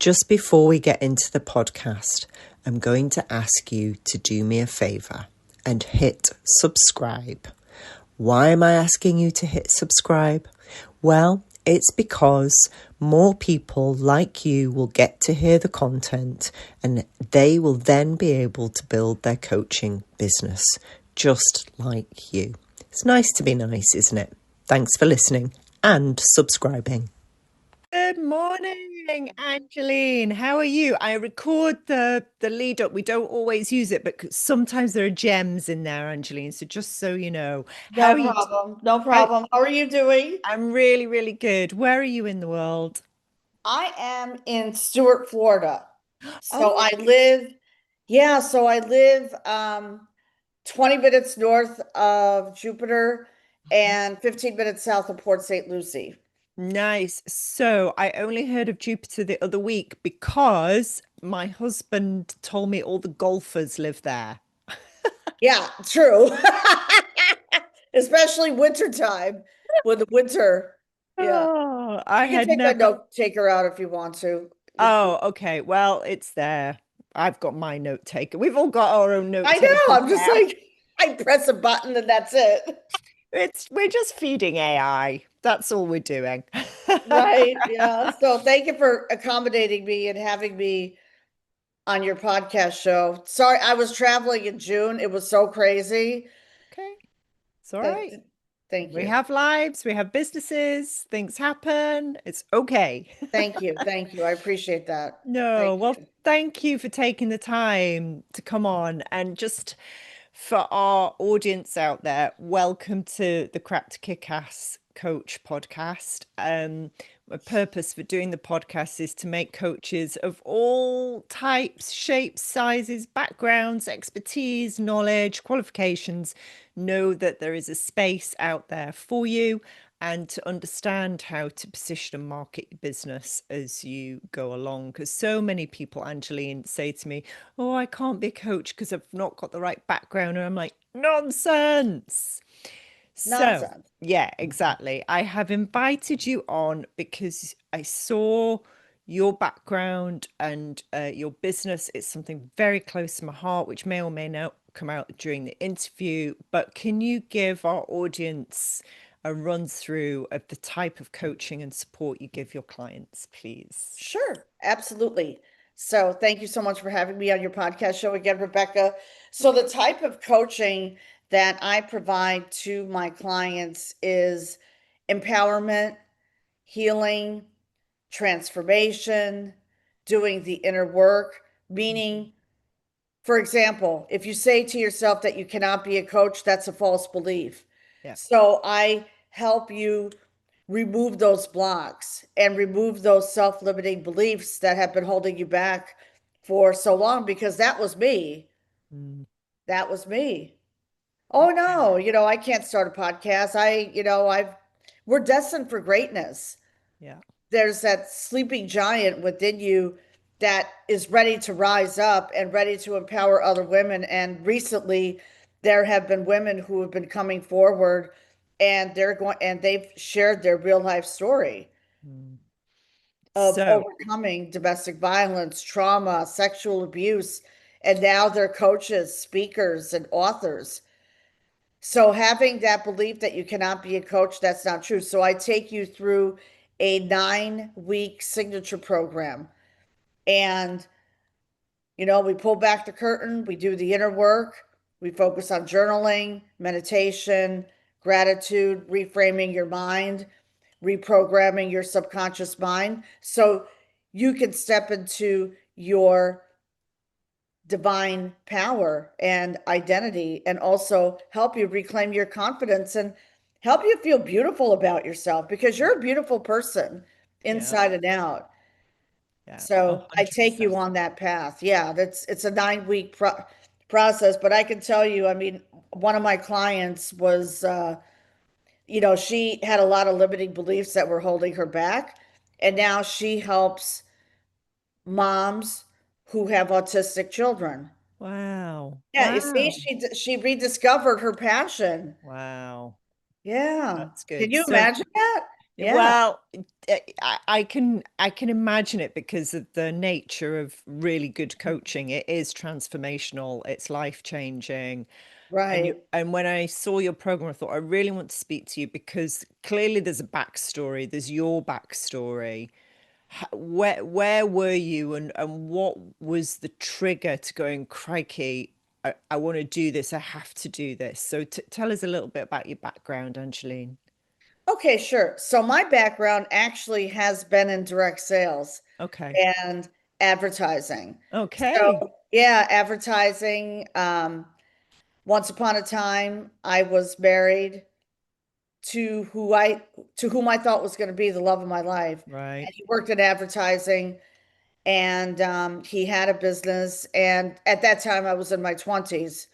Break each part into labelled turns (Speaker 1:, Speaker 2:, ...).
Speaker 1: Just before we get into the podcast, I'm going to ask you to do me a favour and hit subscribe. Why am I asking you to hit subscribe? Well, it's because more people like you will get to hear the content and they will then be able to build their coaching business just like you. It's nice to be nice, isn't it? Thanks for listening and subscribing. Good morning, Angeline. How are you? I record the lead up. We don't always use it, but sometimes there are gems in there, Angeline. So just so you know, how
Speaker 2: No
Speaker 1: are you?
Speaker 2: problem. No problem. How are you doing?
Speaker 1: I'm really, really good. Where are you in the world?
Speaker 2: I am in Stuart, Florida. So
Speaker 1: Oh,
Speaker 2: I live, yeah, so I live 20 minutes north of Jupiter and 15 minutes south of Port St. Lucie.
Speaker 1: nice. So I only heard of Jupiter the other week because my husband told me all the golfers live there.
Speaker 2: Yeah, true. Especially wintertime with the winter. Yeah.
Speaker 1: Oh, I
Speaker 2: You can
Speaker 1: had
Speaker 2: take my
Speaker 1: never.
Speaker 2: note taker out if you want to.
Speaker 1: Oh, okay. Well, it's there. I've got my note taker. We've all got our own note
Speaker 2: I know.
Speaker 1: takers
Speaker 2: I'm just
Speaker 1: now.
Speaker 2: like, I press a button and that's it.
Speaker 1: We're just feeding AI. That's all we're doing.
Speaker 2: Right. Yeah. So thank you for accommodating me and having me on your podcast show. Sorry, I was traveling in June. It was so crazy.
Speaker 1: Okay, it's all
Speaker 2: But
Speaker 1: right.
Speaker 2: thank
Speaker 1: We
Speaker 2: you.
Speaker 1: have lives, we have businesses, things happen. It's okay.
Speaker 2: Thank you. Thank you. I appreciate that.
Speaker 1: No,
Speaker 2: Thank
Speaker 1: well,
Speaker 2: you.
Speaker 1: thank you for taking the time to come on. And just for our audience out there, welcome to the Crap to Kick-Ass Coach podcast. My purpose for doing the podcast is to make coaches of all types, shapes, sizes, backgrounds, expertise, knowledge, qualifications know that there is a space out there for you and to understand how to position and market your business as you go along. Because so many people, Angeline, say to me, oh, I can't be a coach because I've not got the right background. And I'm like, nonsense. So,
Speaker 2: Nonsense.
Speaker 1: yeah, exactly. I have invited you on because I saw your background and your business. It's something very close to my heart, which may or may not come out during the interview. But can you give our audience a run through of the type of coaching and support you give your clients, please?
Speaker 2: Sure. Absolutely. So thank you so much for having me on your podcast show again, Rebecca. So the type of coaching that I provide to my clients is empowerment, healing, transformation, doing the inner work,
Speaker 1: Mhm.
Speaker 2: meaning, for example, if you say to yourself that you cannot be a coach, that's a false belief.
Speaker 1: Yeah.
Speaker 2: So I help you remove those blocks and remove those self limiting beliefs that have been holding you back for so long because that was me.
Speaker 1: Mm,
Speaker 2: That was me. Oh
Speaker 1: okay.
Speaker 2: no, I can't start a podcast. We're destined for greatness.
Speaker 1: Yeah.
Speaker 2: There's that sleeping giant within you that is ready to rise up and ready to empower other women. And recently, there have been women who have been coming forward and they've shared their real life story
Speaker 1: Mm.
Speaker 2: of
Speaker 1: So,
Speaker 2: overcoming domestic violence, trauma, sexual abuse, and now they're coaches, speakers, and authors. So having that belief that you cannot be a coach, that's not true. So I take you through a 9-week signature program. And, we pull back the curtain, we do the inner work, we focus on journaling, meditation, gratitude, reframing your mind, reprogramming your subconscious mind. So you can step into your divine power and identity and also help you reclaim your confidence and help you feel beautiful about yourself because you're a beautiful person
Speaker 1: yeah,
Speaker 2: inside and out.
Speaker 1: yeah,
Speaker 2: So I take
Speaker 1: 100%.
Speaker 2: you on that path. Yeah, it's a 9-week process, but I can tell you, I mean, one of my clients was she had a lot of limiting beliefs that were holding her back, and now she helps moms who have autistic children.
Speaker 1: Wow.
Speaker 2: Yeah, you see,
Speaker 1: Wow.
Speaker 2: she rediscovered her passion.
Speaker 1: Wow.
Speaker 2: Yeah.
Speaker 1: That's
Speaker 2: Can
Speaker 1: good.
Speaker 2: you
Speaker 1: So,
Speaker 2: imagine that? Yeah,
Speaker 1: Well, I can imagine it because of the nature of really good coaching. It is transformational, it's life changing.
Speaker 2: right.
Speaker 1: And when I saw your program, I thought I really want to speak to you because clearly there's a backstory. There's your backstory. Where were you, and what was the trigger to going, crikey, I want to do this. I have to do this. So tell us a little bit about your background, Angeline.
Speaker 2: Okay, sure. So my background actually has been in direct sales
Speaker 1: Okay.
Speaker 2: and advertising.
Speaker 1: Okay.
Speaker 2: So yeah, advertising. Once upon a time, I was married to whom I thought was going to be the love of my life.
Speaker 1: Right.
Speaker 2: And he worked in advertising, and he had a business. And at that time, I was in my 20s,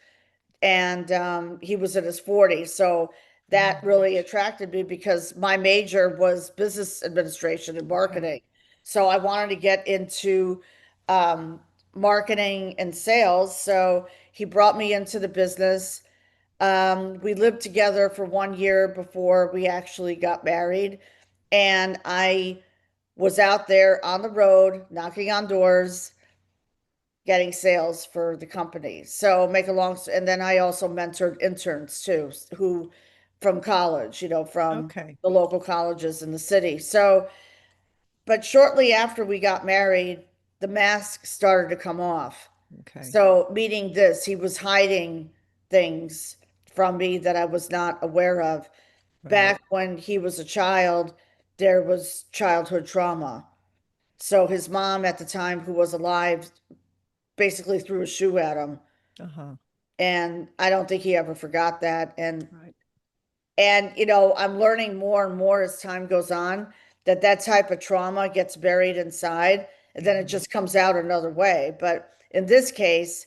Speaker 2: and he was in his 40s. So that
Speaker 1: Mm.
Speaker 2: really attracted me because my major was business administration and
Speaker 1: Okay.
Speaker 2: marketing. So I wanted to get into um, marketing and sales. So he brought me into the business. We lived together for 1 year before we actually got married. And I was out there on the road, knocking on doors, getting sales for the company. So make a long, and then I also mentored interns too, who from college, from
Speaker 1: Okay.
Speaker 2: the local colleges in the city. So, but shortly after we got married, the mask started to come off.
Speaker 1: Okay.
Speaker 2: So, meaning this, he was hiding things from me that I was not aware of.
Speaker 1: Right.
Speaker 2: Back when he was a child, there was childhood trauma. So, his mom at the time, who was alive, basically threw a shoe at him.
Speaker 1: Uh-huh.
Speaker 2: And I don't think he ever forgot that.
Speaker 1: Right.
Speaker 2: And I'm learning more and more as time goes on that that type of trauma gets buried inside and then it
Speaker 1: Hmm.
Speaker 2: just comes out another way. But in this case,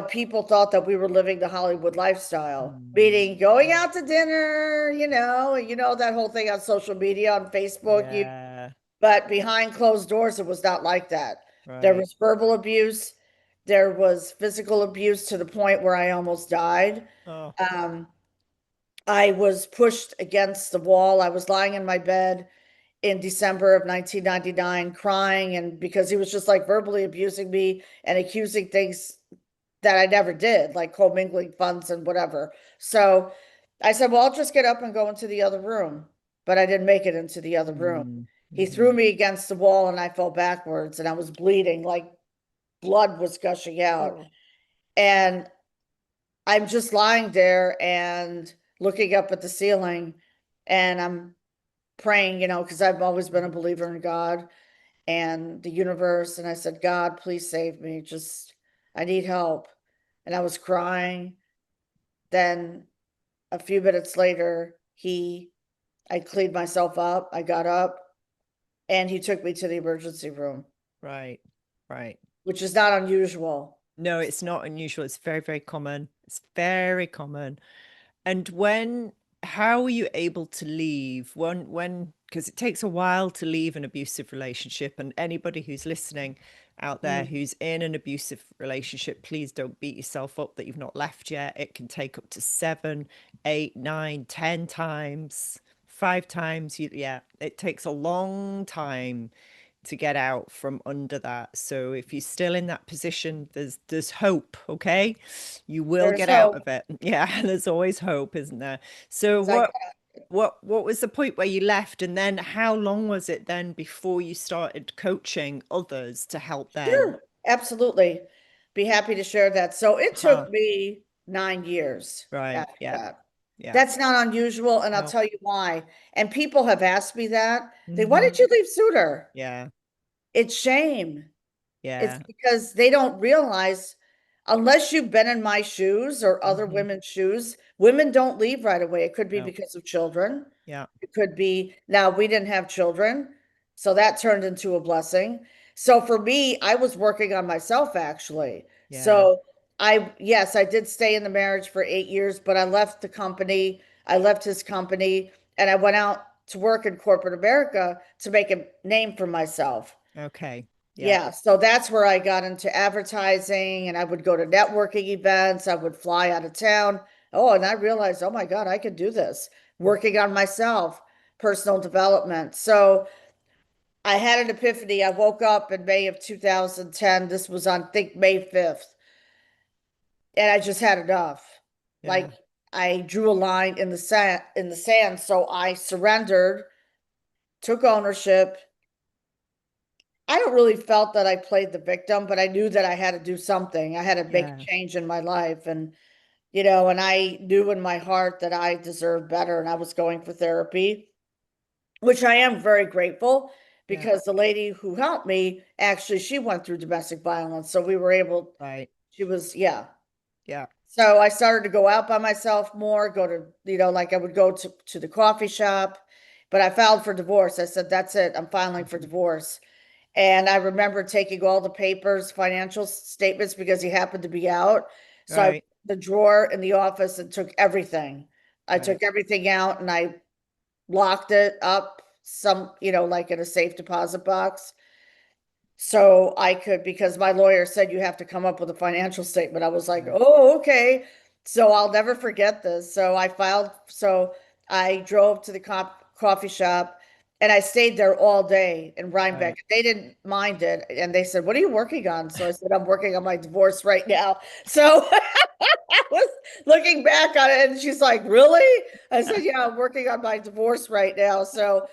Speaker 2: people thought that we were living the Hollywood lifestyle, meaning going
Speaker 1: Mm.
Speaker 2: out to dinner, that whole thing on social media, on Facebook.
Speaker 1: Yeah.
Speaker 2: But behind closed doors, it was not like that. There
Speaker 1: Right.
Speaker 2: was verbal abuse, there was physical abuse to the point where I almost died.
Speaker 1: Oh.
Speaker 2: Um, I was pushed against the wall. I was lying in my bed in December of 1999 crying, and because he was just like verbally abusing me and accusing things that I never did, like commingling funds and whatever. So I said, well, I'll just get up and go into the other room. But I didn't make it into the other room. He threw
Speaker 1: Mm-hmm.
Speaker 2: me against the wall and I fell backwards and I was bleeding, like blood was gushing out.
Speaker 1: Oh.
Speaker 2: And I'm just lying there and looking up at the ceiling and I'm praying, because I've always been a believer in God and the universe. And I said, God, please save me. I need help. And I was crying. Then a few minutes later, I cleaned myself up. I got up and he took me to the emergency room,
Speaker 1: Right. Right.
Speaker 2: which is not unusual.
Speaker 1: No, it's not unusual. It's very, very common. It's very common. And how were you able to leave because it takes a while to leave an abusive relationship. And anybody who's listening out there
Speaker 2: Mm.
Speaker 1: who's in an abusive relationship, please don't beat yourself up that you've not left yet. It can take up to 7, 8, 9, 10 times, 5 times. Yeah, it takes a long time to get out from under that. So if you're still in that position, there's hope, okay? You will
Speaker 2: There's
Speaker 1: get out
Speaker 2: hope.
Speaker 1: of it. Yeah, there's always hope, isn't there? So
Speaker 2: So I
Speaker 1: what was the point where you left, and then how long was it then before you started coaching others to help them?
Speaker 2: Sure, absolutely. Be happy to share that. So it
Speaker 1: Huh.
Speaker 2: took me 9 years
Speaker 1: Right.
Speaker 2: after
Speaker 1: Yeah.
Speaker 2: that.
Speaker 1: Yeah.
Speaker 2: That's not unusual, and I'll
Speaker 1: No.
Speaker 2: tell you why. And people have asked me that. Why
Speaker 1: Hmm.
Speaker 2: did you leave sooner?
Speaker 1: Yeah.
Speaker 2: It's shame. It's
Speaker 1: Yeah.
Speaker 2: because they don't realize, unless you've been in my shoes or other
Speaker 1: Hmm.
Speaker 2: women's shoes, women don't leave right away. It could be
Speaker 1: No.
Speaker 2: because of children.
Speaker 1: Yeah.
Speaker 2: It could be, now we didn't have children, so that turned into a blessing. So for me, I was working on myself actually.
Speaker 1: Yeah.
Speaker 2: So yes, I did stay in the marriage for 8 years, but I left the company. I left his company and I went out to work in corporate America to make a name for myself.
Speaker 1: Okay. Yeah.
Speaker 2: Yeah, so that's where I got into advertising and I would go to networking events. I would fly out of town. Oh, and I realized, oh my God, I could do this. Working on myself, personal development. So I had an epiphany. I woke up in May of 2010. This was on, I think, May 5th. And I just had enough. Like
Speaker 1: Yeah.
Speaker 2: I drew a line in the sand. So I surrendered, took ownership. I don't really felt that I played the victim, but I knew that I had to do something. I had to make a
Speaker 1: Yeah.
Speaker 2: change in my life. And I knew in my heart that I deserved better and I was going for therapy, which I am very grateful
Speaker 1: Yeah.
Speaker 2: because the lady who helped me, actually, she went through domestic violence. So we were able,
Speaker 1: Right.
Speaker 2: she was, yeah.
Speaker 1: Yeah.
Speaker 2: So I started to go out by myself more, go to, like I would go to the coffee shop, but I filed for divorce. I said, that's it. I'm filing for
Speaker 1: Mhm.
Speaker 2: divorce. And I remember taking all the papers, financial statements, because he happened to be out. So I went
Speaker 1: Right.
Speaker 2: to the drawer in the office and took everything. I
Speaker 1: Right.
Speaker 2: took everything out and I locked it up like in a safe deposit box. So I could, because my lawyer said you have to come up with a financial statement. I was like,
Speaker 1: Right.
Speaker 2: oh, okay. So I'll never forget this. So I drove to the coffee shop and I stayed there all day in Rhinebeck.
Speaker 1: Right.
Speaker 2: They didn't mind it. And they said, what are you working on? So I said, I'm working on my divorce right now. So I was looking back on it and she's like, really? I said, yeah, I'm working on my divorce right now. So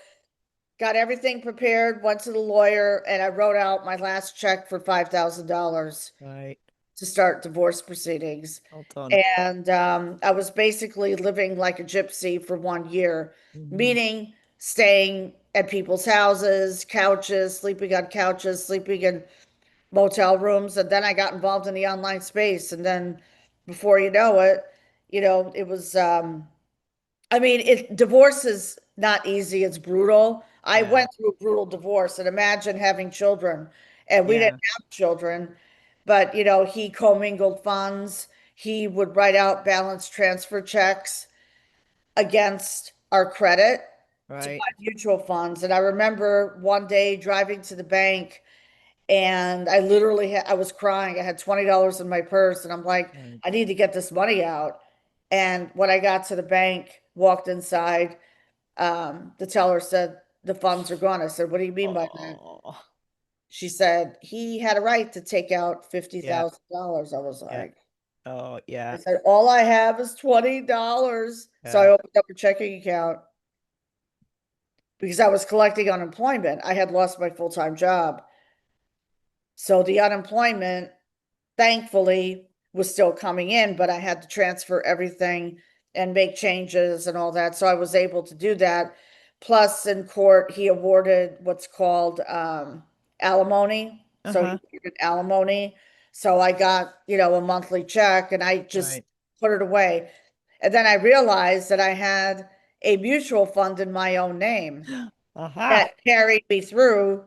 Speaker 2: got everything prepared, went to the lawyer, and I wrote out my last check for $5,000
Speaker 1: Right.
Speaker 2: to start divorce proceedings.
Speaker 1: Well done.
Speaker 2: And I was basically living like a gypsy for 1 year,
Speaker 1: Hmm.
Speaker 2: meaning staying at people's houses, couches, sleeping on couches, sleeping in motel rooms. And then I got involved in the online space. And then before you know it, it was I mean, divorce is not easy. It's brutal. I
Speaker 1: Yeah.
Speaker 2: went through a brutal divorce, and imagine having children. And we didn't
Speaker 1: Yeah.
Speaker 2: have children, but he commingled funds. He would write out balance transfer checks against our credit to
Speaker 1: Right.
Speaker 2: buy mutual funds. And I remember one day driving to the bank, and I was crying. I had $20 in my purse, and I'm like,
Speaker 1: Right.
Speaker 2: I need to get this money out. And when I got to the bank, walked inside, the teller said, the funds are gone. I said, what do you mean by that?
Speaker 1: Oh.
Speaker 2: She said, he had a right to take out
Speaker 1: Yeah.
Speaker 2: $50,000. I was
Speaker 1: Yeah.
Speaker 2: like,
Speaker 1: Oh,
Speaker 2: I
Speaker 1: yeah.
Speaker 2: said, all I have is $20. So I
Speaker 1: Yeah.
Speaker 2: opened up a checking account because I was collecting unemployment. I had lost my full-time job. So the unemployment, thankfully, was still coming in, but I had to transfer everything and make changes and all that. So I was able to do that. Plus, in court, he awarded what's called alimony. So he
Speaker 1: Uh-huh.
Speaker 2: awarded alimony. So I got, a monthly check and I just
Speaker 1: Right.
Speaker 2: put it away. And then I realized that I had a mutual fund in my own name
Speaker 1: Aha.
Speaker 2: that carried me through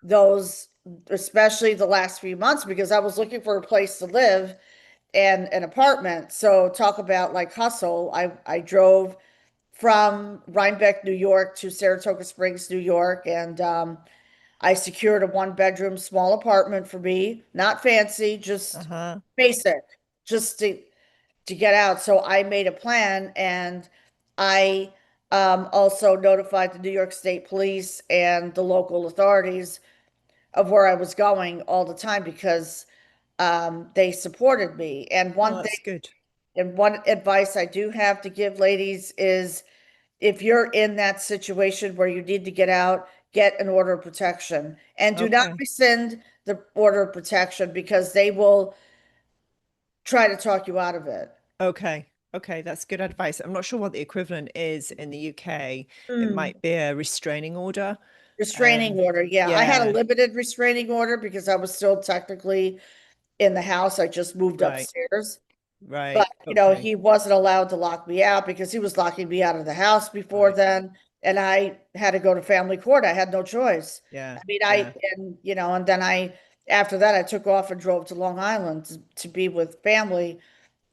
Speaker 2: those, especially the last few months, because I was looking for a place to live and an apartment. So talk about like hustle. I drove from Rhinebeck, New York to Saratoga Springs, New York, and I secured a one-bedroom small apartment for me, not fancy, just
Speaker 1: Uh-huh.
Speaker 2: basic, just to get out. So I made a plan and I also notified the New York State Police and the local authorities of where I was going all the time because they supported me. And
Speaker 1: Oh,
Speaker 2: one thing
Speaker 1: that's good.
Speaker 2: and one advice I do have to give ladies is if you're in that situation where you need to get out, get an order of protection and do not
Speaker 1: Okay.
Speaker 2: rescind the order of protection because they will try to talk you out of it.
Speaker 1: Okay. Okay, that's good advice. I'm not sure what the equivalent is in the UK. It
Speaker 2: Mm.
Speaker 1: might be a restraining order.
Speaker 2: Restraining order. Yeah, I had a
Speaker 1: Yeah.
Speaker 2: limited restraining order because I was still technically in the house. I just moved
Speaker 1: Right.
Speaker 2: upstairs. But,
Speaker 1: Right. Okay.
Speaker 2: he wasn't allowed to lock me out because he was locking me out of the house before
Speaker 1: Right.
Speaker 2: then. And I had to go to family court. I had no choice.
Speaker 1: Yeah.
Speaker 2: I mean,
Speaker 1: Yeah.
Speaker 2: and then after that, I took off and drove to Long Island to be with family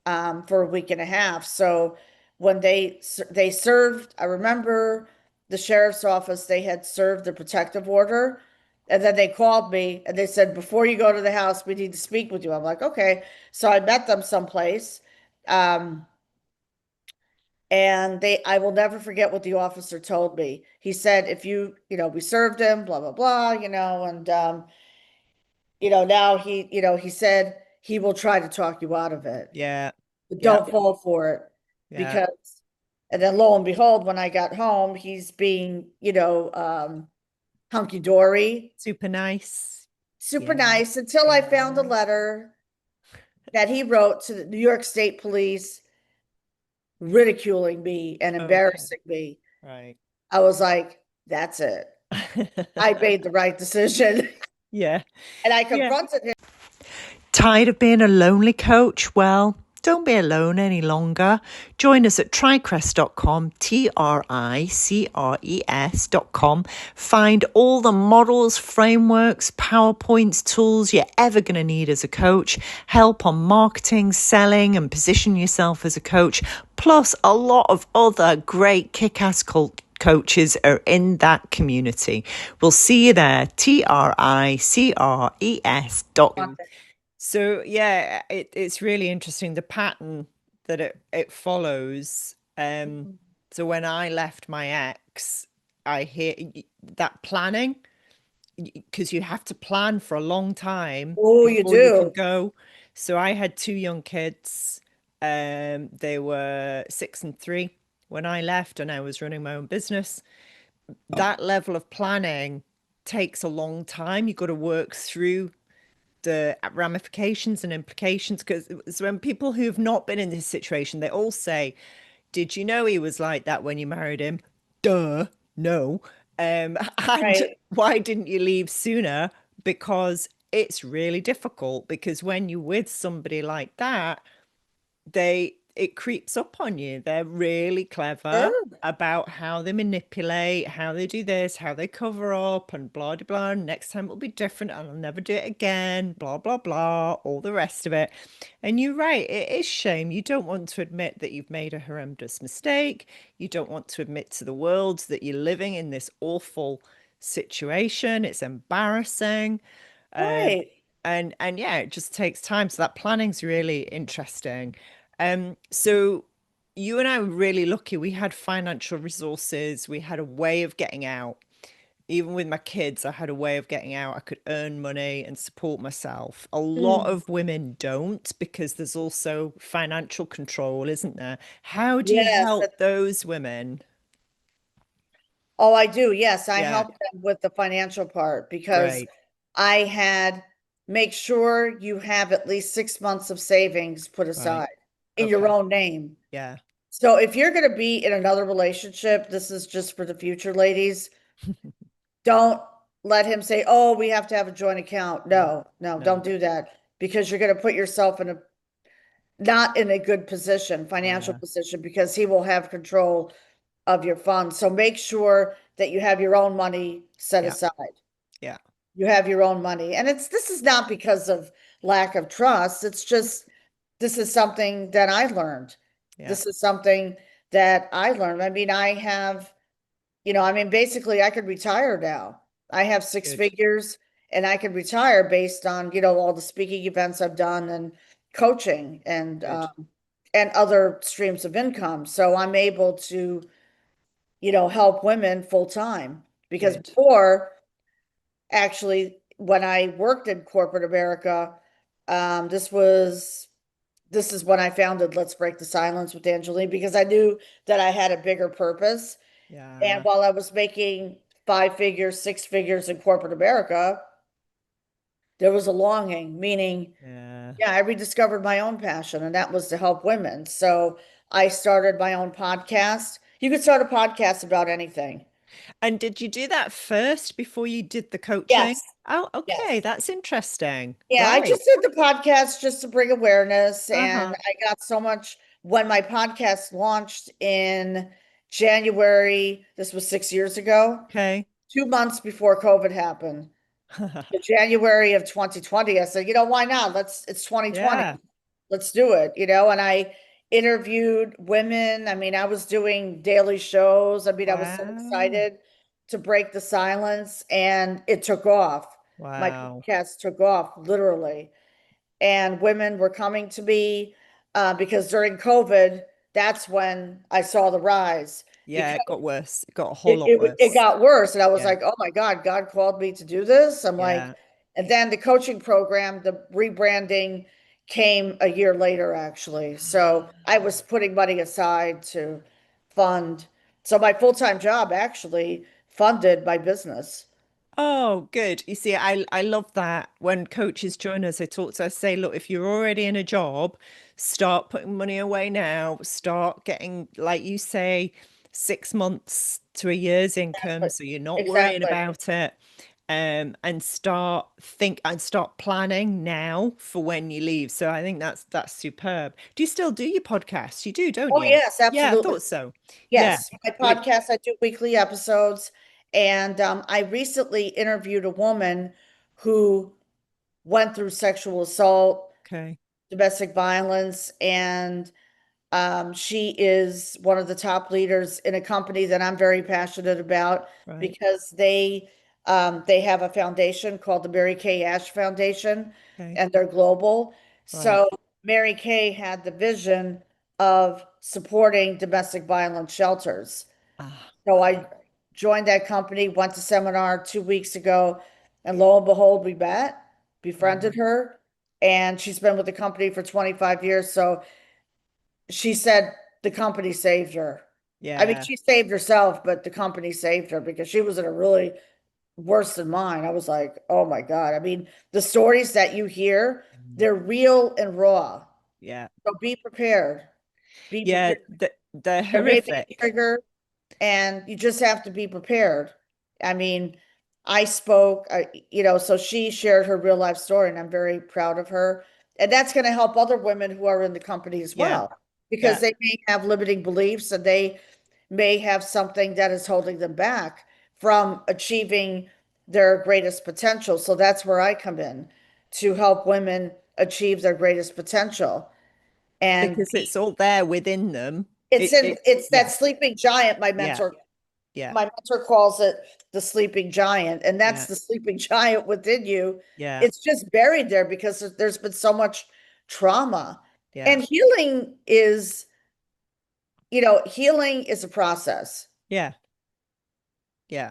Speaker 2: for a week and a half. So when they served, I remember the sheriff's office, they had served the protective order. And then they called me and they said, before you go to the house, we need to speak with you. I'm like, okay. So I met them someplace. Um, And I will never forget what the officer told me. He said, if we served him, blah, blah, blah, and, now he said he will try to talk you out of it.
Speaker 3: Yeah.
Speaker 2: But
Speaker 3: Yeah.
Speaker 2: don't fall for it
Speaker 3: Yeah.
Speaker 2: because, and then lo and behold, when I got home, he's being, hunky dory,
Speaker 3: Super nice.
Speaker 2: super
Speaker 3: Yeah.
Speaker 2: nice until I found a
Speaker 3: Yeah.
Speaker 2: letter that he wrote to the New York State Police ridiculing me and
Speaker 3: Okay.
Speaker 2: embarrassing me.
Speaker 3: Right.
Speaker 2: I was like, that's it. I made the right decision.
Speaker 3: Yeah.
Speaker 2: And I
Speaker 3: Yeah.
Speaker 2: confronted him.
Speaker 1: Tired of being a lonely coach? Well, don't be alone any longer. Join us at tricrest.com, tricres.com. Find all the models, frameworks, PowerPoints, tools you're ever going to need as a coach, help on marketing, selling, and position yourself as a coach, plus a lot of other great kick-ass coaches are in that community. We'll see you there, tricres.com.
Speaker 3: So yeah, it's really interesting the pattern that it follows. So when I left my ex, I hear that planning, because you have to plan for a long time
Speaker 2: Oh, you
Speaker 3: before you can
Speaker 2: do.
Speaker 3: go. So I had two young kids. They were 6 and 3 when I left, and I was running my own business. That level of planning takes a long time. You've got to work through the ramifications and implications, because when people who've not been in this situation, they all say, did you know he was like that when you married him? Duh, no. And
Speaker 2: Right.
Speaker 3: why didn't you leave sooner? Because it's really difficult, because when you're with somebody like that, it creeps up on you. They're really clever
Speaker 2: Sure.
Speaker 3: about how they manipulate, how they do this, how they cover up, and blah blah blah. Next time it'll be different, and I'll never do it again. Blah blah blah. All the rest of it. And you're right. It is shame. You don't want to admit that you've made a horrendous mistake. You don't want to admit to the world that you're living in this awful situation. It's embarrassing.
Speaker 2: Right.
Speaker 3: And yeah, it just takes time. So that planning's really interesting. So you and I were really lucky. We had financial resources. We had a way of getting out. Even with my kids, I had a way of getting out. I could earn money and support myself. A lot
Speaker 2: Mm.
Speaker 3: of women don't, because there's also financial control, isn't there? How do you
Speaker 2: Yes.
Speaker 3: help those women?
Speaker 2: Oh, I do. Yes, I
Speaker 3: Yeah,
Speaker 2: help them with the financial part because
Speaker 3: great.
Speaker 2: I had make sure you have at least 6 months of savings put
Speaker 3: Right.
Speaker 2: aside in your
Speaker 3: Okay.
Speaker 2: own name.
Speaker 3: Yeah.
Speaker 2: So if you're going to be in another relationship, this is just for the future, ladies. Don't let him say, "Oh, we have to have a joint account."
Speaker 3: No,
Speaker 2: No, no, don't
Speaker 3: no.
Speaker 2: do that because you're going to put yourself in a not in a good position, financial
Speaker 3: Yeah.
Speaker 2: position, because he will have control of your funds. So make sure that you have your own money set
Speaker 3: Yeah.
Speaker 2: aside.
Speaker 3: Yeah.
Speaker 2: You have your own money. And this is not because of lack of trust. It's just this is something that I learned.
Speaker 3: Yeah.
Speaker 2: This is something that I learned. I mean, basically I could retire now. I have six
Speaker 3: Good.
Speaker 2: figures and I could retire based on, all the speaking events I've done and coaching
Speaker 3: Good.
Speaker 2: and other streams of income. So I'm able to, help women full time because
Speaker 3: Good.
Speaker 2: before actually when I worked in corporate America, this is when I founded Let's Break the Silence with Angeline because I knew that I had a bigger purpose. And
Speaker 3: Yeah.
Speaker 2: while I was making 5 figures, 6 figures in corporate America, there was a longing, meaning,
Speaker 3: Yeah.
Speaker 2: yeah, I rediscovered my own passion, and that was to help women. So I started my own podcast. You could start a podcast about anything.
Speaker 3: And did you do that first before you did the coaching?
Speaker 2: Yes,
Speaker 3: Oh, okay.
Speaker 2: yes.
Speaker 3: That's interesting.
Speaker 2: Yeah, I
Speaker 3: Right.
Speaker 2: just did the podcast just to bring awareness, and
Speaker 3: Uh-huh.
Speaker 2: I got so much when my podcast launched in January. This was 6 years ago,
Speaker 3: Okay.
Speaker 2: 2 months before COVID happened. In January of 2020, I said, why not? It's 2020.
Speaker 3: Yeah.
Speaker 2: Let's do it, and I interviewed women. I mean, I was doing daily shows. I mean, I was so
Speaker 3: Wow.
Speaker 2: excited to break the silence and it took off. My
Speaker 3: Wow.
Speaker 2: podcast took off literally. And women were coming to me because during COVID, that's when I saw the rise
Speaker 3: Yeah,
Speaker 2: because
Speaker 3: it got worse. It got a whole
Speaker 2: it,
Speaker 3: lot
Speaker 2: it, it
Speaker 3: worse.
Speaker 2: got worse. And I was
Speaker 3: Yeah,
Speaker 2: like, oh my God, God called me to do this. I'm like,
Speaker 3: yeah.
Speaker 2: and then the coaching program, the rebranding came a year later, actually. So I was putting money aside to fund. So my full-time job actually funded my business.
Speaker 3: Oh, good. You see, I love that when coaches join us, I talk to us, say, look, if you're already in a job, start putting money away now, start getting, like you say, 6 months to a year's income,
Speaker 2: But
Speaker 3: so you're not worrying
Speaker 2: exactly.
Speaker 3: about it. And start planning now for when you leave. So I think that's superb. Do you still do your podcast? You do, don't
Speaker 2: Oh,
Speaker 3: you?
Speaker 2: yes,
Speaker 3: Yeah, I
Speaker 2: absolutely.
Speaker 3: thought so. Yeah.
Speaker 2: Yes, my
Speaker 3: Which,
Speaker 2: podcast, I do weekly episodes. And I recently interviewed a woman who went through sexual assault,
Speaker 3: okay,
Speaker 2: domestic violence, and she is one of the top leaders in a company that I'm very passionate about
Speaker 3: right,
Speaker 2: because they have a foundation called the Mary Kay Ash Foundation,
Speaker 3: okay,
Speaker 2: and they're global.
Speaker 3: right.
Speaker 2: So Mary Kay had the vision of supporting domestic violence shelters.
Speaker 3: Ah,
Speaker 2: So I joined that company, went to seminar 2 weeks ago, and lo and behold, we met,
Speaker 3: wow.
Speaker 2: befriended her, and she's been with the company for 25 years. So she said the company saved her. I mean,
Speaker 3: Yeah.
Speaker 2: she saved herself, but the company saved her because she was in a really worse than mine. I was like, oh my God. I mean, the stories that you hear,
Speaker 3: Mm.
Speaker 2: they're real and raw.
Speaker 3: Yeah.
Speaker 2: So be prepared. Be
Speaker 3: Yeah,
Speaker 2: prepared.
Speaker 3: they're
Speaker 2: There may be a
Speaker 3: horrific.
Speaker 2: trigger, and you just have to be prepared. I mean, I spoke, so she shared her real life story, and I'm very proud of her. And that's going to help other women who are in the company as
Speaker 3: Yeah.
Speaker 2: well, because
Speaker 3: Yeah.
Speaker 2: they may have limiting beliefs and they may have something that is holding them back from achieving their greatest potential. So that's where I come in to help women achieve their greatest potential. And
Speaker 3: Because it's all there within them.
Speaker 2: it's that
Speaker 3: Yeah.
Speaker 2: sleeping giant,
Speaker 3: Yeah. Yeah.
Speaker 2: my mentor calls it the sleeping giant, and that's
Speaker 3: Yeah.
Speaker 2: the sleeping giant within you.
Speaker 3: Yeah.
Speaker 2: It's just buried there because there's been so much trauma.
Speaker 3: Yeah.
Speaker 2: And healing is a process.
Speaker 3: Yeah. Yeah.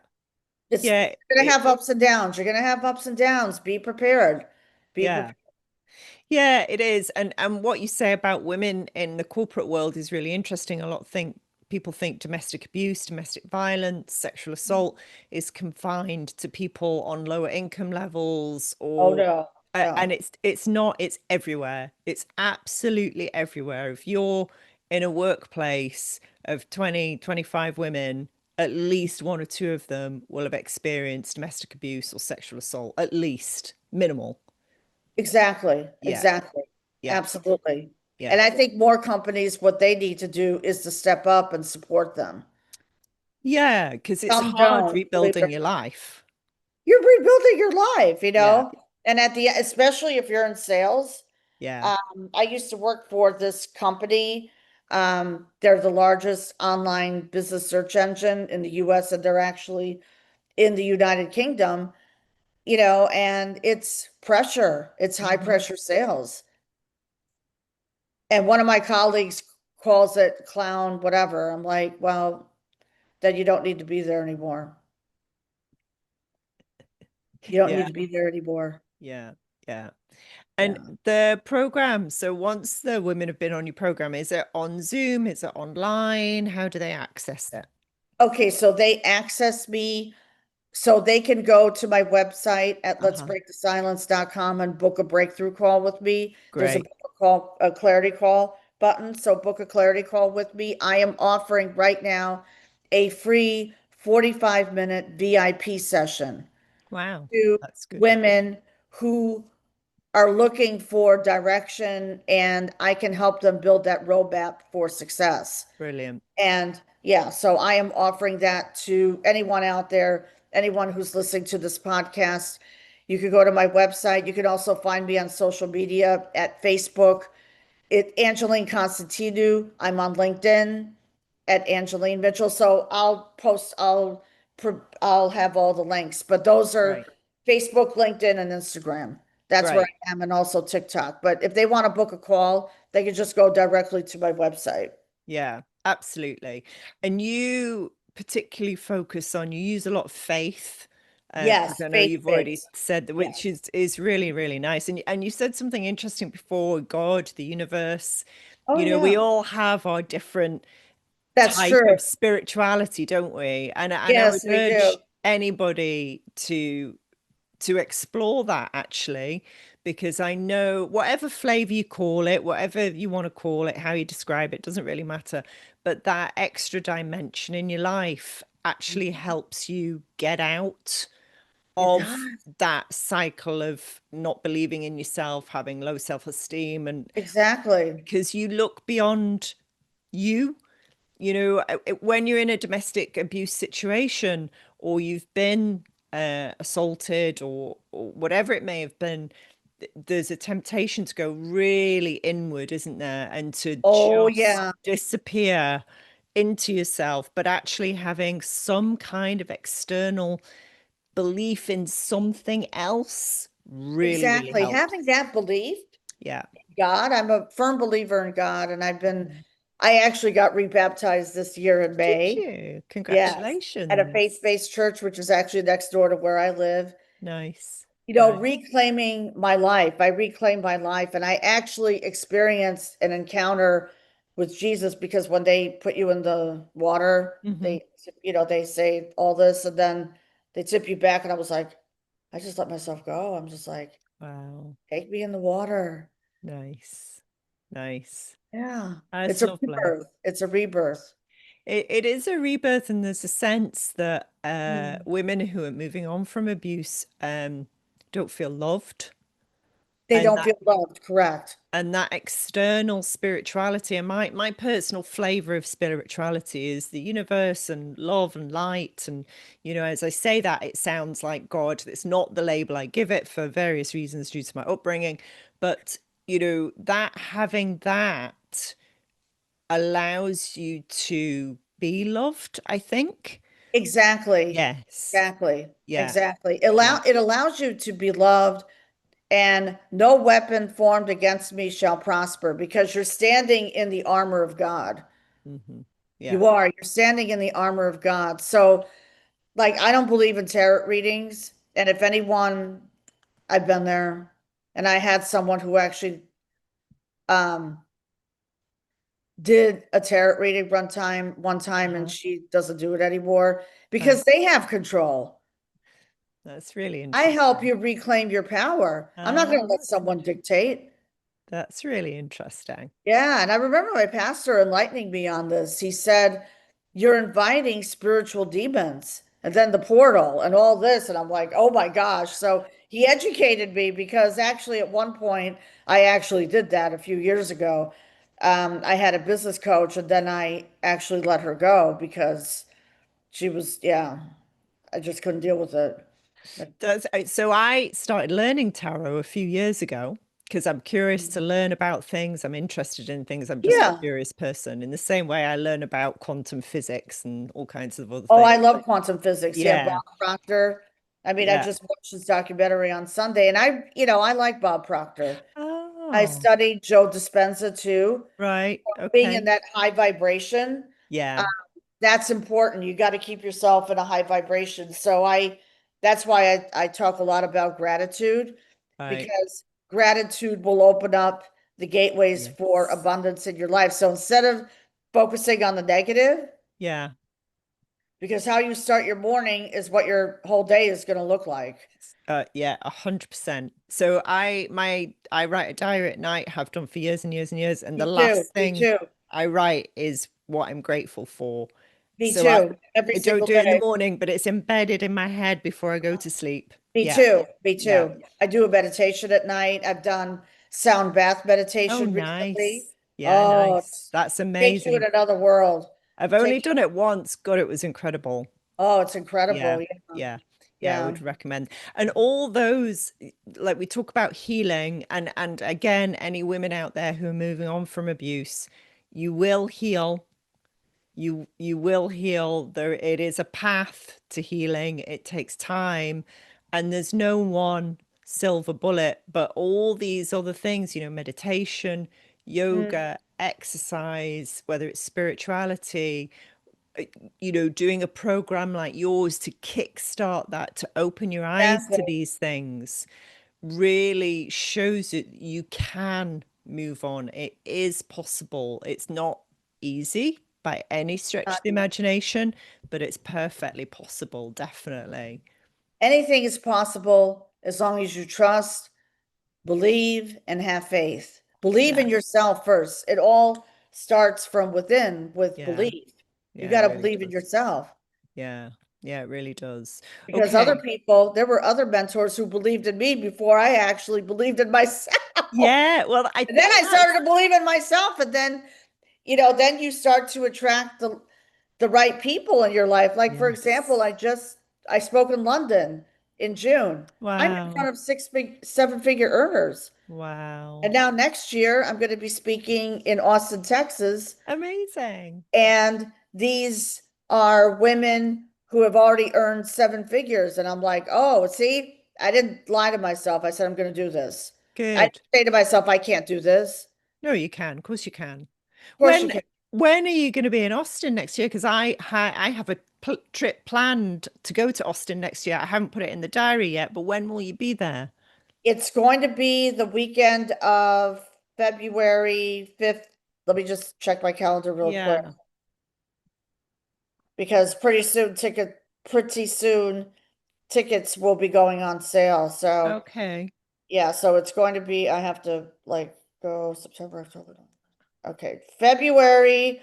Speaker 2: It's
Speaker 3: Yeah.
Speaker 2: you're gonna have ups and downs. You're gonna have ups and downs. Be prepared. Be
Speaker 3: Yeah.
Speaker 2: prepared.
Speaker 3: Yeah, it is. And what you say about women in the corporate world is really interesting. A lot think people think domestic abuse, domestic violence, sexual assault is confined to people on lower income levels
Speaker 2: Oh
Speaker 3: or
Speaker 2: no,
Speaker 3: and
Speaker 2: no.
Speaker 3: it's not, it's everywhere. It's absolutely everywhere. If you're in a workplace of 20, 25 women, at least one or two of them will have experienced domestic abuse or sexual assault, at least minimal.
Speaker 2: Exactly.
Speaker 3: Yeah.
Speaker 2: Exactly.
Speaker 3: Yeah.
Speaker 2: Absolutely.
Speaker 3: Yeah.
Speaker 2: And I think more companies, what they need to do is to step up and support them.
Speaker 3: Yeah, because it's
Speaker 2: Some
Speaker 3: hard
Speaker 2: don't, believe it
Speaker 3: rebuilding
Speaker 2: or
Speaker 3: your
Speaker 2: not.
Speaker 3: life.
Speaker 2: You're rebuilding your life,
Speaker 3: Yeah,
Speaker 2: and especially if you're in sales.
Speaker 3: yeah,
Speaker 2: I used to work for this company. They're the largest online business search engine in the US, and they're actually in the United Kingdom, and it's pressure, it's high
Speaker 3: hmm,
Speaker 2: pressure sales. And one of my colleagues calls it clown, whatever. I'm like, well, then you don't need to be there anymore. You don't need
Speaker 3: yeah,
Speaker 2: to be there anymore.
Speaker 3: yeah, yeah. And
Speaker 2: Yeah.
Speaker 3: the program, so once the women have been on your program, is it on Zoom? Is it online? How do they access it?
Speaker 2: Okay, so they access me. So they can go to my website at
Speaker 3: Uh-huh.
Speaker 2: letsbreakthesilence.com and book a breakthrough call with me. There's
Speaker 3: Great.
Speaker 2: a clarity call button. So book a clarity call with me. I am offering right now a free 45-minute VIP session
Speaker 3: Wow,
Speaker 2: to
Speaker 3: that's good.
Speaker 2: women who are looking for direction, and I can help them build that roadmap for success.
Speaker 3: Brilliant.
Speaker 2: And yeah, so I am offering that to anyone out there, anyone who's listening to this podcast. You could go to my website. You can also find me on social media at Facebook. Angeline Constantinou. I'm on LinkedIn at Angeline Mitchell. So I'll have all the links, but those are
Speaker 3: Great.
Speaker 2: Facebook, LinkedIn, and Instagram. That's where
Speaker 3: Great.
Speaker 2: I am, and also TikTok. But if they want to book a call, they can just go directly to my website.
Speaker 3: Yeah, absolutely. And you particularly focus on, you use a lot of faith, which
Speaker 2: Yes,
Speaker 3: I know
Speaker 2: faith
Speaker 3: you've already
Speaker 2: based.
Speaker 3: said, that,
Speaker 2: Yeah,
Speaker 3: which is really, really nice. And you said something interesting before, God, the universe.
Speaker 2: oh
Speaker 3: We
Speaker 2: yeah,
Speaker 3: all have our different
Speaker 2: that's
Speaker 3: type
Speaker 2: true.
Speaker 3: of spirituality, don't we? And I would
Speaker 2: Yes, we do.
Speaker 3: urge anybody to explore that, actually, because I know whatever flavor you call it, whatever you want to call it, how you describe it, doesn't really matter. But that extra dimension in your life actually helps you get out
Speaker 2: It
Speaker 3: of
Speaker 2: does.
Speaker 3: that cycle of not believing in yourself, having low self-esteem, and
Speaker 2: Exactly.
Speaker 3: because you look beyond you. When you're in a domestic abuse situation, or you've been assaulted, or whatever it may have been, there's a temptation to go really inward, isn't there? And to
Speaker 2: Oh
Speaker 3: just
Speaker 2: yeah,
Speaker 3: disappear into yourself, but actually having some kind of external belief in something else really, really
Speaker 2: exactly.
Speaker 3: helps.
Speaker 2: Having that belief,
Speaker 3: Yeah.
Speaker 2: God, I'm a firm believer in God, and
Speaker 3: Mm.
Speaker 2: I actually got rebaptized this year in
Speaker 3: Did
Speaker 2: May.
Speaker 3: you?
Speaker 2: Yes, at a
Speaker 3: Congratulations.
Speaker 2: faith-based church, which is actually next door to where I live.
Speaker 3: Nice.
Speaker 2: You know,
Speaker 3: Nice.
Speaker 2: reclaiming my life. I reclaimed my life, and I actually experienced an encounter with Jesus because when they put you in the water,
Speaker 3: Hmm.
Speaker 2: they say all this, and then they tip you back, and I was like, I just let myself go. I'm just like,
Speaker 3: Wow.
Speaker 2: take me in the water.
Speaker 3: Nice. Nice.
Speaker 2: Yeah, it's
Speaker 3: That's
Speaker 2: a
Speaker 3: lovely.
Speaker 2: rebirth. It's a rebirth.
Speaker 3: It is a rebirth, and there's a sense that
Speaker 2: Mm.
Speaker 3: women who are moving on from abuse don't feel loved.
Speaker 2: They
Speaker 3: And
Speaker 2: don't feel loved, correct.
Speaker 3: that external spirituality, and my personal flavor of spirituality is the universe and love and light. And as I say that, it sounds like God. It's not the label I give it for various reasons due to my upbringing, but that having that allows you to be loved, I think.
Speaker 2: Exactly.
Speaker 3: Yes.
Speaker 2: Exactly.
Speaker 3: Yeah.
Speaker 2: Exactly.
Speaker 3: Yeah.
Speaker 2: It allows you to be loved, and no weapon formed against me shall prosper because you're standing in the armor of God.
Speaker 3: Hmm. Yeah.
Speaker 2: You are. You're standing in the armor of God. So, like, I don't believe in tarot readings. And if anyone, I've been there, and I had someone who actually um did a tarot reading one time, and
Speaker 3: Uh-huh.
Speaker 2: she doesn't do it anymore
Speaker 3: Right.
Speaker 2: because they have control.
Speaker 3: That's really
Speaker 2: I help
Speaker 3: interesting.
Speaker 2: you reclaim your power. I'm not going to
Speaker 3: Oh,
Speaker 2: let someone dictate.
Speaker 3: that's really interesting.
Speaker 2: Yeah, and I remember my pastor enlightening me on this. He said, "You're inviting spiritual demons and then the portal and all this." And I'm like, "Oh my gosh." So he educated me because actually, at one point, I actually did that a few years ago. I had a business coach, and then I actually let her go because she was, yeah, I just couldn't deal with it.
Speaker 3: So I started learning tarot a few years ago because I'm curious to learn about things. I'm interested in things. I'm just a
Speaker 2: Yeah.
Speaker 3: curious person. In the same way I learn about quantum physics and all kinds of other
Speaker 2: Oh, I
Speaker 3: things.
Speaker 2: love quantum physics. Yeah,
Speaker 3: Yeah.
Speaker 2: Bob Proctor. I mean, I
Speaker 3: Yeah.
Speaker 2: just watched his documentary on Sunday, and I like Bob Proctor. I
Speaker 3: Oh,
Speaker 2: studied Joe Dispenza too.
Speaker 3: right.
Speaker 2: Being in
Speaker 3: Okay.
Speaker 2: that high vibration, uh,
Speaker 3: Yeah.
Speaker 2: that's important. You got to keep yourself in a high vibration. That's why I talk a lot about gratitude,
Speaker 3: Right.
Speaker 2: because gratitude will open up the gateways for
Speaker 3: Yes.
Speaker 2: abundance in your life. So instead of focusing on the negative,
Speaker 3: Yeah.
Speaker 2: because how you start your morning is what your whole day is going to look like.
Speaker 3: Yeah, 100%. So I write a diary at night, have done for years and years and years, and the
Speaker 2: Me too.
Speaker 3: last
Speaker 2: Me
Speaker 3: thing
Speaker 2: too.
Speaker 3: I write is what I'm grateful for.
Speaker 2: Me
Speaker 3: So I
Speaker 2: too. Every
Speaker 3: I don't
Speaker 2: single
Speaker 3: do it in the
Speaker 2: day.
Speaker 3: morning, but it's embedded in my head before I go to sleep.
Speaker 2: Me
Speaker 3: Yeah.
Speaker 2: too. Me
Speaker 3: Yeah.
Speaker 2: too. I do a meditation at night. I've done sound bath
Speaker 3: Oh,
Speaker 2: meditation recently.
Speaker 3: nice. Yeah,
Speaker 2: Oh, it
Speaker 3: nice. That's
Speaker 2: takes you in
Speaker 3: amazing.
Speaker 2: another world.
Speaker 3: I've only
Speaker 2: Takes
Speaker 3: done it once. God, it was incredible.
Speaker 2: Oh, it's
Speaker 3: Yeah.
Speaker 2: incredible. Yeah.
Speaker 3: Yeah. Yeah, I
Speaker 2: Yeah.
Speaker 3: would recommend. And all those, like we talk about healing, and again, any women out there who are moving on from abuse, you will heal. You will heal. There it is a path to healing. It takes time, and there's no one silver bullet, but all these other things, meditation,
Speaker 2: Mm,
Speaker 3: yoga, exercise, whether it's spirituality, doing a program like yours to kickstart that, to open your eyes to
Speaker 2: Exactly.
Speaker 3: these things, really shows that you can move on. It is possible. It's not easy by any stretch of the imagination, but it's perfectly possible, definitely.
Speaker 2: Anything is possible as long as you trust, believe, and have faith. Believe
Speaker 3: Yeah,
Speaker 2: in yourself first. It all starts from within with
Speaker 3: yeah,
Speaker 2: belief. You
Speaker 3: yeah,
Speaker 2: got
Speaker 3: it
Speaker 2: to
Speaker 3: really
Speaker 2: believe in
Speaker 3: does.
Speaker 2: yourself
Speaker 3: Yeah, yeah, it really does.
Speaker 2: because other
Speaker 3: Okay.
Speaker 2: people, there were other mentors who believed in me before I actually believed in myself.
Speaker 3: Yeah, well, I
Speaker 2: And then
Speaker 3: think
Speaker 2: I
Speaker 3: that's,
Speaker 2: started to believe in myself. And then, then you start to attract the right people in your life. Like, for example,
Speaker 3: yes.
Speaker 2: I spoke in London in June. I'm in
Speaker 3: Wow.
Speaker 2: front of seven-figure earners. And
Speaker 3: Wow.
Speaker 2: now next year, I'm going to be speaking in Austin, Texas.
Speaker 3: Amazing.
Speaker 2: And these are women who have already earned seven figures. And I'm like, oh, see, I didn't lie to myself. I said, I'm going to do this. I didn't
Speaker 3: Good.
Speaker 2: say to myself, I can't do this.
Speaker 3: No, you can. Of course you can.
Speaker 2: Of course you
Speaker 3: When
Speaker 2: can.
Speaker 3: when are you going to be in Austin next year? Because I have a trip planned to go to Austin next year. I haven't put it in the diary yet, but when will you be there?
Speaker 2: It's going to be the weekend of February 5th. Let me just check my calendar real quick
Speaker 3: Yeah.
Speaker 2: because pretty soon tickets will be going on sale. So
Speaker 3: Okay.
Speaker 2: yeah, so it's going to be, I have to like go September, October. Okay, February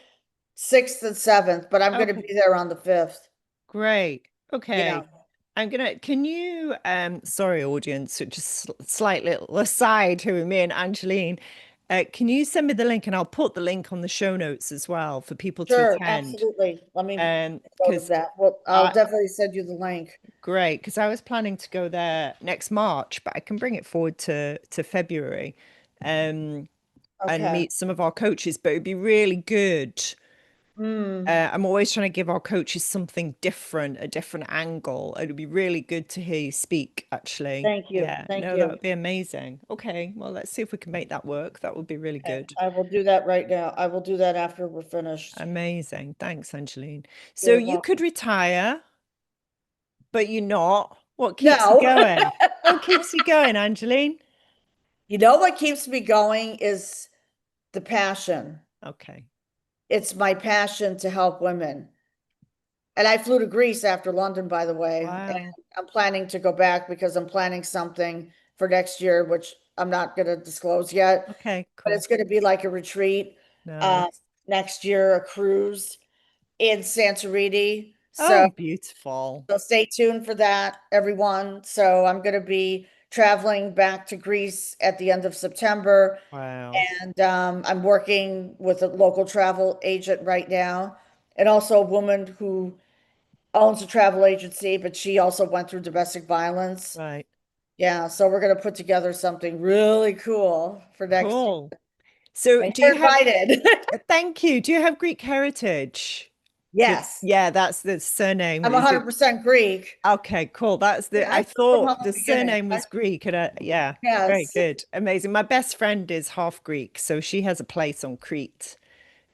Speaker 2: 6th and 7th, but I'm going to
Speaker 3: Okay.
Speaker 2: be there on the 5th.
Speaker 3: Great.
Speaker 2: Yeah,
Speaker 3: Okay. Can you, sorry, audience, just slight little aside who are me and Angeline. Can you send me the link and I'll put the link on the show notes as well for people to
Speaker 2: sure,
Speaker 3: attend?
Speaker 2: absolutely. Let me go to
Speaker 3: Because
Speaker 2: that. Well, I'll
Speaker 3: I,
Speaker 2: definitely send you the link.
Speaker 3: great, because I was planning to go there next March, but I can bring it forward to February, um, and
Speaker 2: Okay.
Speaker 3: meet some of our coaches. But it'd be really good.
Speaker 2: Hmm.
Speaker 3: I'm always trying to give our coaches something different, a different angle. It would be really good to hear you speak, actually.
Speaker 2: Thank you.
Speaker 3: Yeah,
Speaker 2: Thank
Speaker 3: no, that
Speaker 2: you.
Speaker 3: would be amazing. Okay, well, let's see if we can make that work. That would be really
Speaker 2: Okay,
Speaker 3: good.
Speaker 2: I will do that right now. I will do that after we're finished.
Speaker 3: Amazing. Thanks, Angeline. So
Speaker 2: You're
Speaker 3: you could
Speaker 2: welcome.
Speaker 3: retire, but you're not. What keeps you
Speaker 2: No.
Speaker 3: going? What keeps you going, Angeline?
Speaker 2: You know what keeps me going is the passion.
Speaker 3: Okay.
Speaker 2: It's my passion to help women. And I flew to Greece after London, by the way. And
Speaker 3: Wow.
Speaker 2: I'm planning to go back because I'm planning something for next year, which I'm not going to disclose yet,
Speaker 3: Okay,
Speaker 2: but
Speaker 3: cool.
Speaker 2: it's going to be like a retreat uh,
Speaker 3: Nice.
Speaker 2: next year, a cruise in Santorini.
Speaker 3: Oh,
Speaker 2: So
Speaker 3: beautiful.
Speaker 2: So stay tuned for that, everyone. So I'm going to be traveling back to Greece at the end of September,
Speaker 3: Wow.
Speaker 2: and I'm working with a local travel agent right now, and also a woman who owns a travel agency, but she also went through domestic violence.
Speaker 3: Right.
Speaker 2: Yeah, so we're going to put together something really cool for next year.
Speaker 3: Cool. So
Speaker 2: And
Speaker 3: do
Speaker 2: you're
Speaker 3: you have,
Speaker 2: invited.
Speaker 3: thank you. Do you have Greek heritage?
Speaker 2: Yes,
Speaker 3: Yeah, that's the surname.
Speaker 2: I'm
Speaker 3: Is it?
Speaker 2: 100% Greek.
Speaker 3: Okay, cool. That's
Speaker 2: Yeah,
Speaker 3: the,
Speaker 2: I
Speaker 3: I
Speaker 2: took from
Speaker 3: thought
Speaker 2: humble
Speaker 3: the
Speaker 2: beginnings.
Speaker 3: surname was Greek and yeah, very
Speaker 2: Yes.
Speaker 3: good. Amazing. My best friend is half Greek, so she has a place on Crete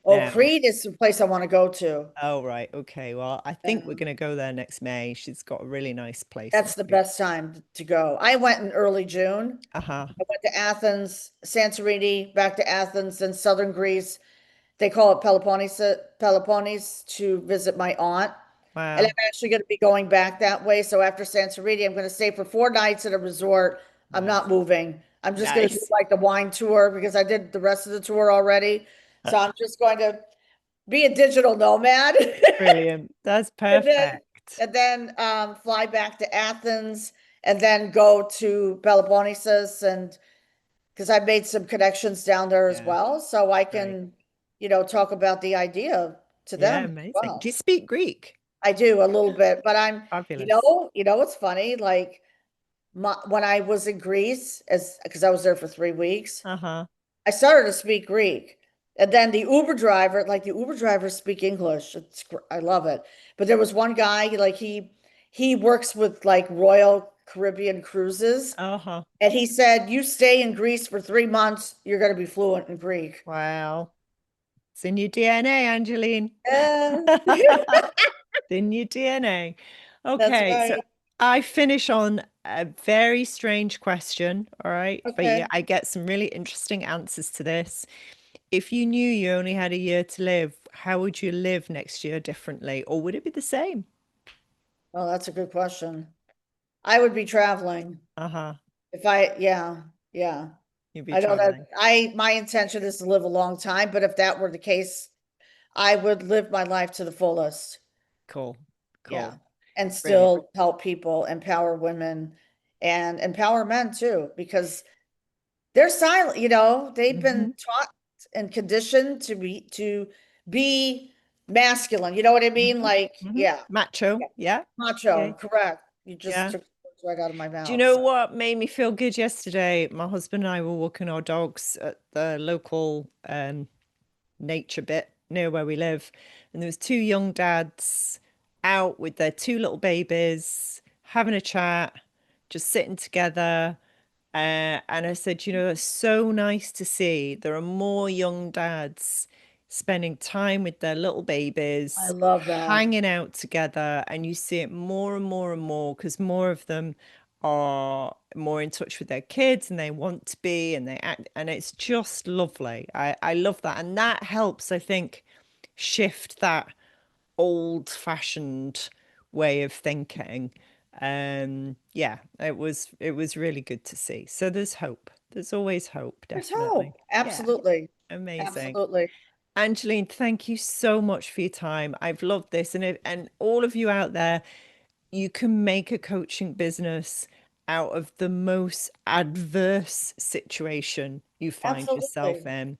Speaker 2: Oh,
Speaker 3: now.
Speaker 2: Crete is the place I want to go to.
Speaker 3: Oh, right. Okay. Well, I think we're going to go there next May. She's got a really nice place on
Speaker 2: That's the
Speaker 3: Crete.
Speaker 2: best time to go. I went in early June.
Speaker 3: Uh-huh.
Speaker 2: I went to Athens, Santorini, back to Athens, then southern Greece. They call it Peloponnese to visit my aunt. And I'm
Speaker 3: Wow.
Speaker 2: actually going to be going back that way. So after Santorini, I'm going to stay for 4 nights at a resort. I'm not
Speaker 3: Nice.
Speaker 2: moving. I'm just going to do
Speaker 3: Nice.
Speaker 2: like the wine tour because I did the rest of the tour already. So I'm just going to be a digital nomad.
Speaker 3: Brilliant. That's
Speaker 2: And then
Speaker 3: perfect.
Speaker 2: fly back to Athens and then go to Peloponnesus and because I made some connections down there as
Speaker 3: Yeah.
Speaker 2: well. So I
Speaker 3: Great.
Speaker 2: can, talk about the idea to
Speaker 3: Yeah,
Speaker 2: them as
Speaker 3: amazing. Do you
Speaker 2: well.
Speaker 3: speak Greek?
Speaker 2: I do a little bit, but
Speaker 3: Fabulous.
Speaker 2: what's funny? Like when I was in Greece, as because I was there for 3 weeks,
Speaker 3: Uh-huh.
Speaker 2: I started to speak Greek. And then the Uber drivers speak English. I love it. But there was one guy, like he works with like Royal Caribbean cruises,
Speaker 3: Uh-huh.
Speaker 2: and he said, "You stay in Greece for 3 months, you're going to be fluent in Greek."
Speaker 3: Wow. It's in your DNA, Angeline.
Speaker 2: Yeah.
Speaker 3: It's in your DNA.
Speaker 2: That's
Speaker 3: Okay, so
Speaker 2: right.
Speaker 3: I finish on a very strange question, all right? But yeah,
Speaker 2: Okay.
Speaker 3: I get some really interesting answers to this. If you knew you only had a year to live, how would you live next year differently, or would it be the same?
Speaker 2: Well, that's a good question. I would be traveling
Speaker 3: Uh-huh.
Speaker 2: if I, yeah, yeah.
Speaker 3: You'd be
Speaker 2: I know that
Speaker 3: traveling.
Speaker 2: my intention is to live a long time, but if that were the case, I would live my life to the fullest.
Speaker 3: Cool.
Speaker 2: Yeah.
Speaker 3: Cool.
Speaker 2: And
Speaker 3: Brilliant.
Speaker 2: still help people, empower women and empower men too, because they're silent, they've been
Speaker 3: Hmm.
Speaker 2: taught and conditioned to be masculine. You know what I mean?
Speaker 3: Hmm.
Speaker 2: Like,
Speaker 3: Hmm.
Speaker 2: yeah,
Speaker 3: Macho.
Speaker 2: yeah,
Speaker 3: Yeah.
Speaker 2: macho,
Speaker 3: Yeah.
Speaker 2: correct. You just
Speaker 3: Yeah.
Speaker 2: took the words right out of my
Speaker 3: Do you
Speaker 2: mouth.
Speaker 3: know
Speaker 2: So
Speaker 3: what made me feel good yesterday? My husband and I were walking our dogs at the local nature bit near where we live, and there was two young dads out with their two little babies having a chat, just sitting together. And I said, it's so nice to see there are more young dads spending time with their little
Speaker 2: I
Speaker 3: babies,
Speaker 2: love that.
Speaker 3: hanging out together, and you see it more and more and more because more of them are more in touch with their kids and they want to be and they act, and it's just lovely. I love that. And that helps, I think, shift that old-fashioned way of thinking. Yeah, it was really good to see. So there's hope. There's always hope,
Speaker 2: There's
Speaker 3: definitely.
Speaker 2: hope.
Speaker 3: Yeah,
Speaker 2: Absolutely.
Speaker 3: amazing.
Speaker 2: Absolutely.
Speaker 3: Angeline, thank you so much for your time. I've loved this, and all of you out there, you can make a coaching business out of the most adverse situation you find yourself
Speaker 2: Absolutely.
Speaker 3: in.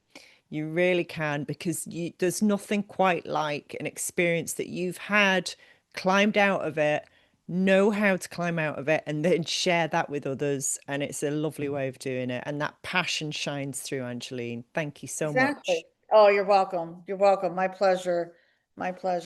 Speaker 3: You really can, because there's nothing quite like an experience that you've had, climbed out of it, know how to climb out of it, and then share that with others. And it's a lovely way of doing it. And that passion shines through, Angeline. Thank you so
Speaker 2: Exactly.
Speaker 3: much.
Speaker 2: Oh, you're welcome. You're welcome. My pleasure. My pleasure.